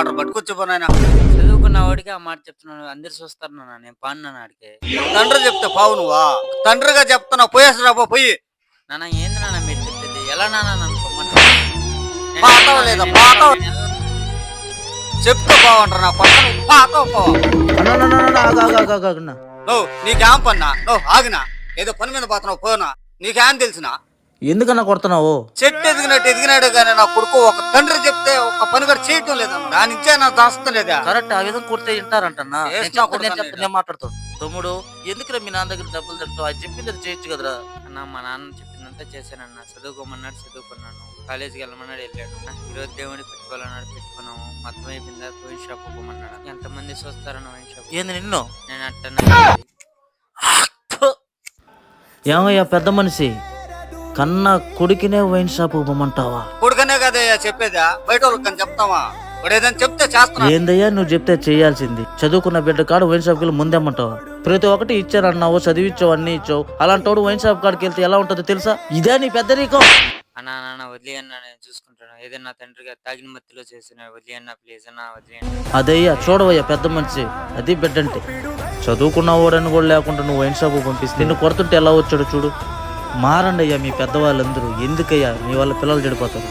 Water పట్టుకొచ్చిపోయినా. చదువుకున్న వాడికి ఆ మాట చెప్తున్నాను. అందరు చూస్తారు నాన్న, నేను పాడినాను ఆడికి. తండ్రి చెప్తే పావు నువ్వా? తండ్రిగా చెప్తున్నావు, పోయేసి పోయి. నాన్న ఏంది నాన్న మీరు చెప్పేది? ఎలా నాన్న నన్ను పొమ్మని? పాతావు లేదా పాతావు? చెప్తే బాగుంటారు నా పక్కన పాతావు పోవా. నువ్వు నీకేం పన్నా? నువ్వు ఆగినా ఏదో పని మీద పోతున్నావు పోనా? నీకేం తెలిసినా? ఎందుకన్నా కొడుతున్నావు? చెట్టు ఎదిగినాడు కానీ నా కొడుకు ఒక తండ్రి చెప్తే ఒక పని కూడా చేయటం లేదన్న. దాని నుంచే నాకు దాస్తలేదా? కరెక్ట్, ఆ విధంగా కొడితే వింటారంటన్నా. కొడతాను నేను మాట్లాడుతాను. తమ్ముడు ఎందుకురా మీ నాన్న దగ్గర డబ్బులు తింటావు? అది చెప్పింది అది చేయొచ్చు కదరా. అన్న మా నాన్న చెప్పిందంతా చేశానన్న. చదువుకోమన్నాడు చదువుకున్నాను, కాలేజీకి వెళ్ళమన్నాడు వెళ్ళాడు. ఈరోజు దేవుడిని పెట్టుకోవాలన్నాడు పెట్టుకున్నాము. మొత్తం అయిపోయిందా వైన్ షాప్ పోమన్నాడు. ఎంతమంది చూస్తారన్న వైన్ షాప్? ఏంది నిన్ను? నేను అట్టన్నా ఏమయ్యా పెద్ద మనిషి, కన్నా కొడుకునే వైన్ షాప్ పోమంటావా? కొడుకనే కదయ్యా చెప్పేదా, బయట వాళ్ళకి కానీ చెప్తావా? వాడు ఏదైనా చెప్తే చేస్తున్నా. ఏందయ్యా నువ్వు చెప్తే చేయాల్సింది? చదువుకున్న బిడ్డ కాడు వైన్ షాప్కి వెళ్ళి ముందేమంటావా? ప్రతి ఒక్కటి ఇచ్చారన్నావు, చదివిచ్చావు, అన్ని ఇచ్చావు. అలాంటి వైన్ షాప్ కాడికి వెళ్తే ఎలా ఉంటుందో తెలుసా? ఇదే నీ పెద్దరికం. అన్నా నాన్న వదిలే అన్న, నేను చూసుకుంటాను. ఏదన్నా తండ్రిగా తాగిన మత్తిలో చేసిన వదిలే అన్న, ప్లీజ్ అన్న వదిలే అన్న. అదయ్యా చూడవయ్యా పెద్ద మనిషి, అది బిడ్డంటే. చదువుకున్నవాడని కూడా లేకుండా నువ్వు వైన్ షాప్ పంపిస్తే నిన్ను కొడుతుంటే ఎలా వచ్చాడు చూడు. మారండి అయ్యా మీ పెద్దవాళ్ళందరూ. ఎందుకయ్యా మీ వాళ్ళ పిల్లలు చెడిపోతారు?